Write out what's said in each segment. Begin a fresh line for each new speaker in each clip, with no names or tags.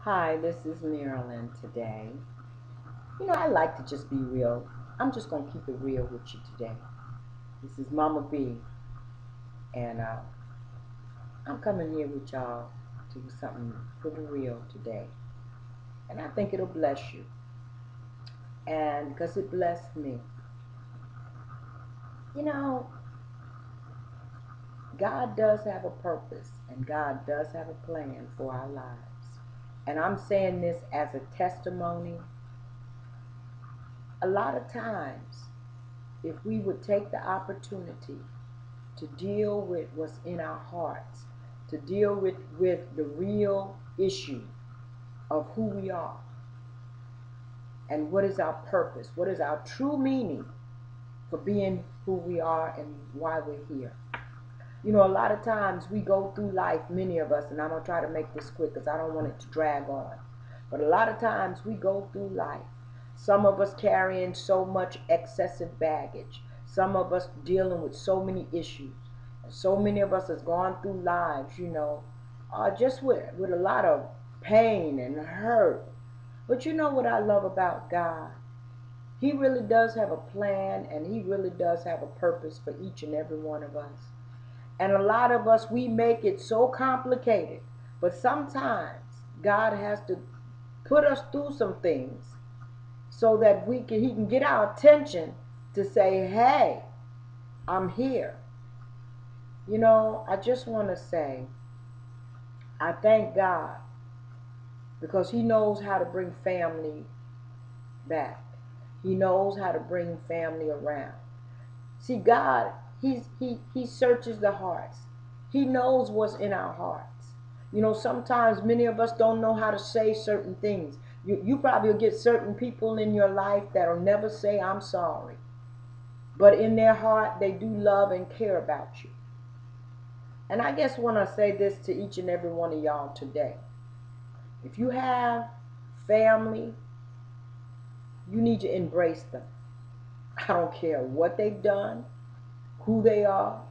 Hi, this is Marilyn today. I like to just be real. I'm just going to keep it real with you today. This is Momma B, and I'm coming here with y'all to do something pretty real today. And I think it'll bless you. And because it blessed me. You know, God does have a purpose, and God does have a plan for our lives. And I'm saying this as a testimony. A lot of times, if we would take the opportunity to deal with what's in our hearts, to deal with the real issue of who we are and what is our purpose, what is our true meaning for being who we are and why we're here. A lot of times we go through life, many of us, and I'm going to try to make this quick because I don't want it to drag on. But a lot of times we go through life, some of us carrying so much excessive baggage, some of us dealing with so many issues. And so many of us has gone through lives, just with a lot of pain and hurt. But you know what I love about God? He really does have a plan, and He really does have a purpose for each and every one of us. And a lot of us, we make it so complicated. But sometimes God has to put us through some things so that He can get our attention to say, hey, I'm here. I just want to say, I thank God because He knows how to bring family back. He knows how to bring family around. See, God, He searches the hearts. He knows what's in our hearts. Sometimes many of us don't know how to say certain things. You probably will get certain people in your life that'll never say, I'm sorry. But in their heart, they do love and care about you. And I guess when I say this to each and every one of y'all today, if you have family, you need to embrace them. I don't care what they've done, who they are,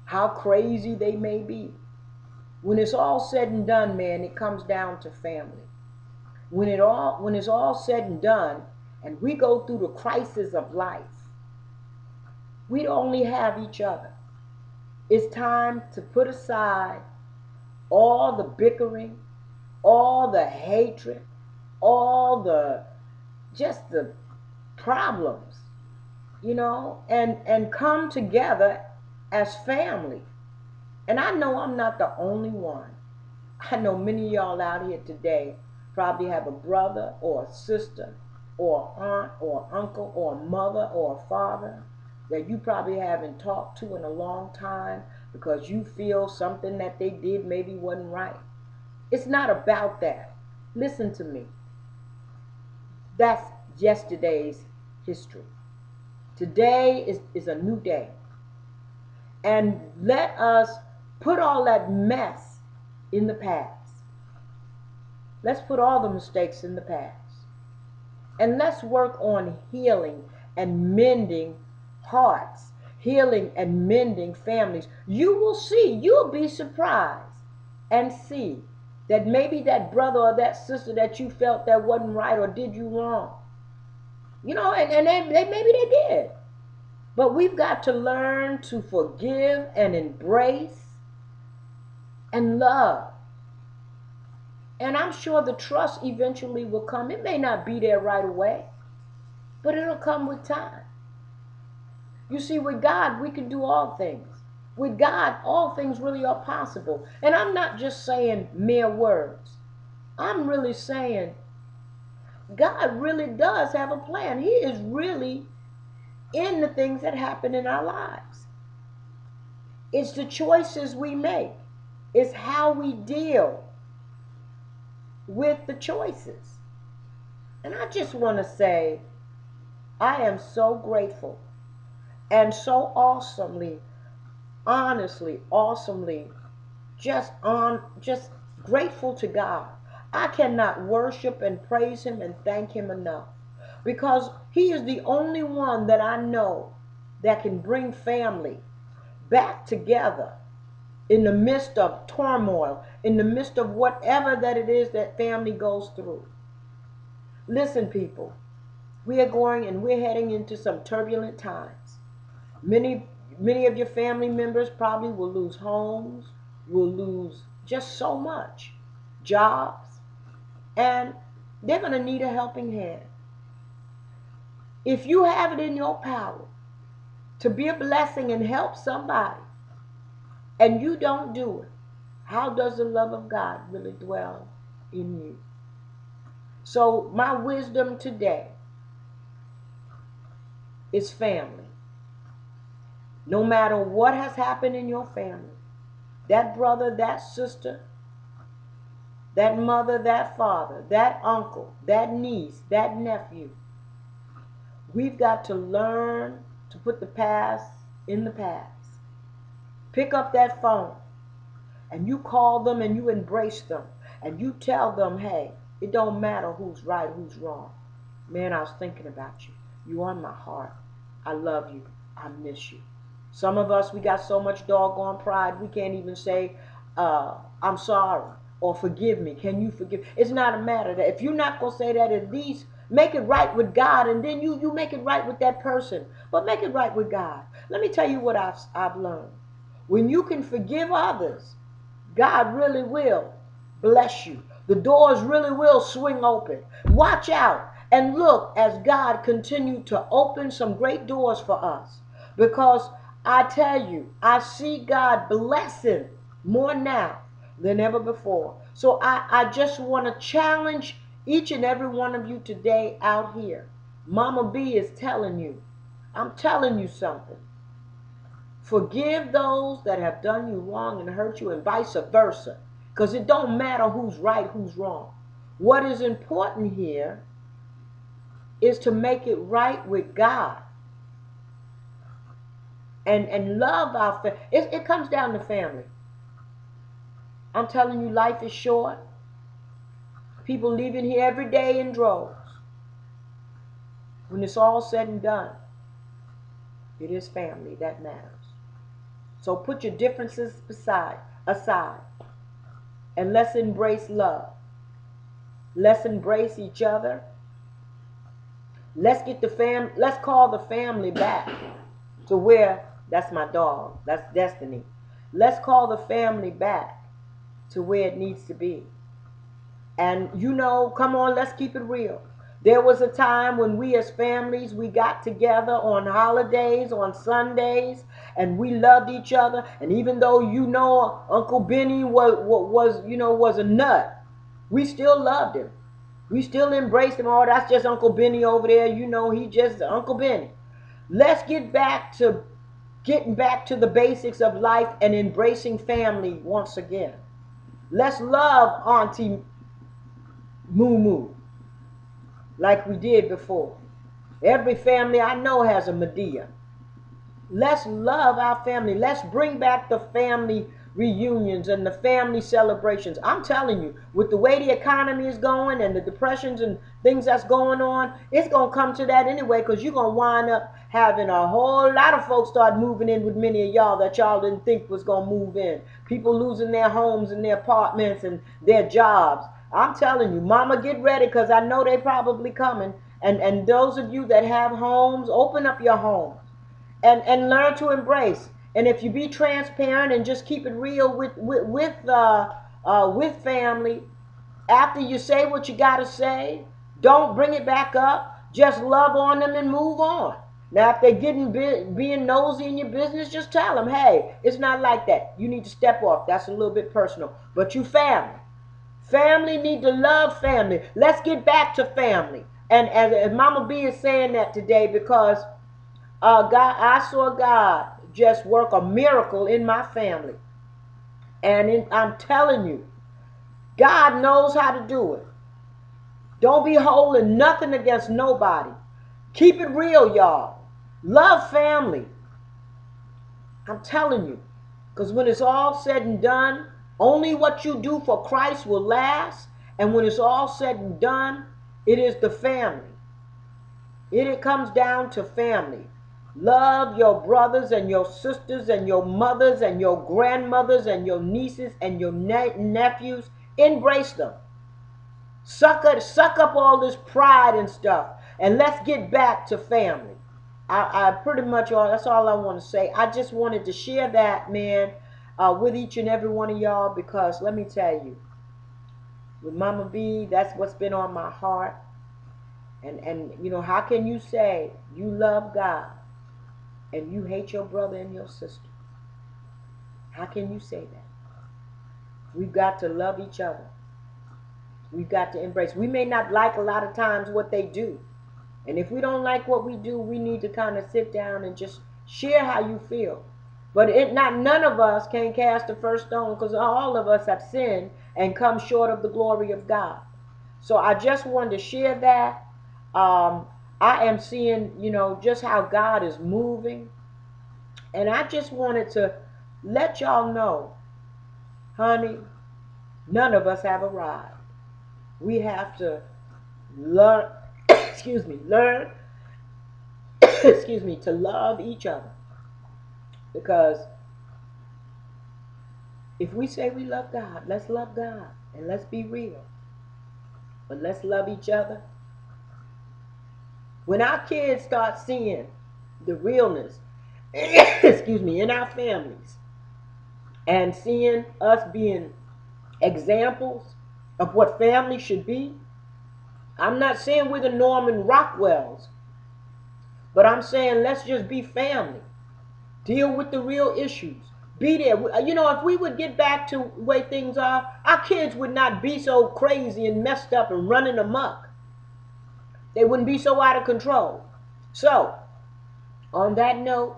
how crazy they may be. When it's all said and done, man, it comes down to family. When it's all said and done, and we go through the crisis of life, we only have each other. It's time to put aside all the bickering, all the hatred, all the problems, and come together as family. And I know I'm not the only one. I know many of y'all out here today probably have a brother or a sister or an aunt or uncle or a mother or a father that you probably haven't talked to in a long time because you feel something that they did maybe wasn't right. It's not about that. Listen to me. That's yesterday's history. Today is a new day. And let us put all that mess in the past. Let's put all the mistakes in the past. And let's work on healing and mending hearts, healing and mending families. You will see, you'll be surprised and see that maybe that brother or that sister that you felt that wasn't right or did you wrong. And maybe they did. But we've got to learn to forgive and embrace and love. And I'm sure the trust eventually will come. It may not be there right away, but it'll come with time. You see, with God, we can do all things. With God, all things really are possible. And I'm not just saying mere words. I'm really saying God really does have a plan. He is really in the things that happen in our lives. It's the choices we make. It's how we deal with the choices. And I just want to say, I am so grateful and so awesomely, honestly, awesomely, just grateful to God. I cannot worship and praise Him and thank Him enough because He is the only one that I know that can bring family back together in the midst of turmoil, in the midst of whatever that it is that family goes through. Listen, people, we are going and we're heading into some turbulent times. Many of your family members probably will lose homes, will lose just so much, jobs, and they're going to need a helping hand. If you have it in your power to be a blessing and help somebody, and you don't do it, how does the love of God really dwell in you? So my wisdom today is family. No matter what has happened in your family, that brother, that sister, that mother, that father, that uncle, that niece, that nephew, we've got to learn to put the past in the past. Pick up that phone and you call them and you embrace them and you tell them, hey, it don't matter who's right, who's wrong. Man, I was thinking about you. You on my heart. I love you. I miss you. Some of us, we got so much doggone pride, we can't even say, I'm sorry or forgive me. Can you forgive? It's not a matter that if you're not going to say that, at least make it right with God, and then you make it right with that person. But make it right with God. Let me tell you what I've learned. When you can forgive others, God really will bless you. The doors really will swing open. Watch out and look as God continued to open some great doors for us. Because I tell you, I see God blessing more now than ever before. So I just want to challenge each and every one of you today out here. Momma B is telling you, I'm telling you something. Forgive those that have done you wrong and hurt you, and vice versa. Because it don't matter who's right, who's wrong. What is important here is to make it right with God. And love our family. It comes down to family. I'm telling you, life is short. People leaving here every day in droves. When it's all said and done, it is family that matters. So put your differences aside, and let's embrace love. Let's embrace each other. Let's call the family back to where, that's my dog, that's Destiny. Let's call the family back to where it needs to be. And come on, let's keep it real. There was a time when we as families, we got together on holidays, on Sundays, and we loved each other. And even though Uncle Benny was a nut, we still loved him. We still embraced him. Oh, that's just Uncle Benny over there. He just Uncle Benny. Let's get back to getting back to the basics of life and embracing family once again. Let's love Auntie Moo Moo like we did before. Every family I know has a Medea. Let's love our family. Let's bring back the family reunions and the family celebrations. I'm telling you, with the way the economy is going and the depressions and things that's going on, it's going to come to that anyway, because you're going to wind up having a whole lot of folks start moving in with many of y'all that y'all didn't think was going to move in. People losing their homes and their apartments and their jobs. I'm telling you, mama, get ready, because I know they probably coming. And those of you that have homes, open up your homes and learn to embrace. And if you be transparent and just keep it real with family, after you say what you got to say, don't bring it back up. Just love on them and move on. Now, if they're being nosy in your business, just tell them, hey, it's not like that. You need to step off. That's a little bit personal. But you family. Family need to love family. Let's get back to family. And as Momma B is saying that today, because I saw God just work a miracle in my family. And I'm telling you, God knows how to do it. Don't be holding nothing against nobody. Keep it real, y'all. Love family. I'm telling you. Because when it's all said and done, only what you do for Christ will last. And when it's all said and done, it is the family. It comes down to family. Love your brothers and your sisters and your mothers and your grandmothers and your nieces and your nephews. Embrace them. Suck up all this pride and stuff, and let's get back to family. I pretty much that's all I want to say. I just wanted to share that, man, with each and every one of y'all, because let me tell you, with Mama B, that's what's been on my heart. And you know, how can you say you love God and you hate your brother and your sister? How can you say that? We've got to love each other. We've got to embrace. We may not like a lot of times what they do. And if we don't like what we do, we need to kind of sit down and just share how you feel. But none of us can cast the first stone, because all of us have sinned and come short of the glory of God. So I just wanted to share that. I am seeing, you know, just how God is moving. And I just wanted to let y'all know, honey, none of us have arrived. We have to learn, learn, to love each other. Because if we say we love God, let's love God and let's be real. But let's love each other. When our kids start seeing the realness, in our families, and seeing us being examples of what family should be, I'm not saying we're the Norman Rockwells, but I'm saying let's just be family. Deal with the real issues. Be there. You know, if we would get back to the way things are, our kids would not be so crazy and messed up and running amok. They wouldn't be so out of control. So, on that note,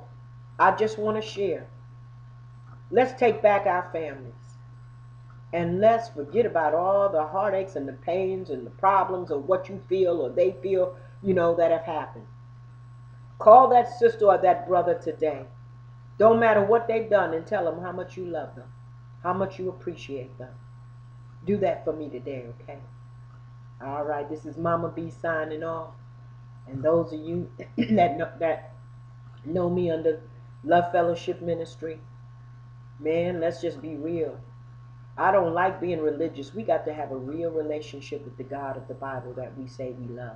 I just want to share. Let's take back our families. And let's forget about all the heartaches and the pains and the problems of what you feel or they feel, you know, that have happened. Call that sister or that brother today. Don't matter what they've done, and tell them how much you love them, how much you appreciate them. Do that for me today, okay? All right, this is Mama B signing off. And those of you that know me under Love Fellowship Ministry, man, let's just be real. I don't like being religious. We got to have a real relationship with the God of the Bible that we say we love.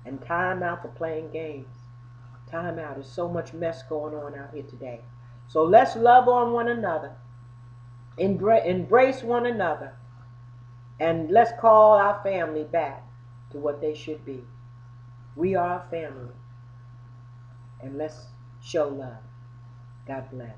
And time out for playing games. Time out. There's so much mess going on out here today. So let's love on one another. Embrace one another. And let's call our family back to what they should be. We are a family. And let's show love. God bless.